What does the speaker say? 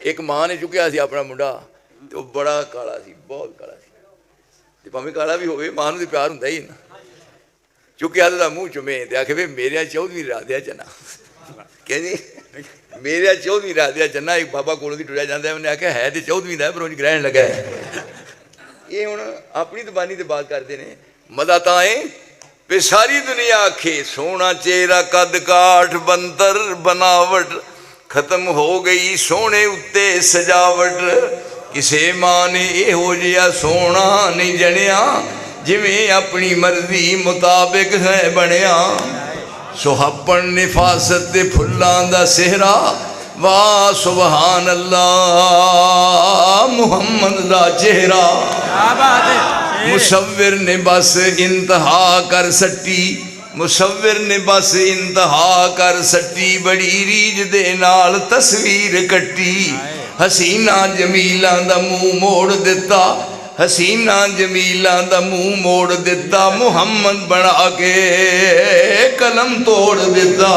एक माँ ने चुकिया सी अपना मुंडा तो बड़ा काला सी, बहुत काला सी, ते भावें काला भी होवे मां नूं ते प्यार हुंदा ही ना। चुकिया तो मूँह चुमे ते आखे वे मेरे 14वीं रात दिया चन्ना, कहनी मेरे 14वीं रात दिया चन्ना। एक बाबा कोलों दी टुरिया जांदा, उन्हें आख्या है तो 14वीं दा पर उंज ग्रहण लगा है। ये हुण अपनी जबानी ते बात करते ने। मदा ताए वे सारी दुनिया आखे सोना चेहरा कद काठ बंतर बनावट खत्म हो गई सोने उत्ते सजावट। किसे मां ने इहो जिहा सोना नहीं जनिया जिवें अपनी मर्जी मुताबिक है बनिया। सुहापन निफासत ते फुल्लां दा सेहरा वाह सुबहान अल्लाह मुहम्मद दा चेहरा। मुसव्विर ने बस इंतहा कर सट्टी, मुसव्विर ने बस इंतहा कर सट्टी बड़ी रीज दे नाल तस्वीर कट्टी। हसीना जमीला दा मुंह मोड़ दिता, हसीना जमीला दा मुंह मोड़ दिता मुहम्मद बना के कलम तोड़ दिता।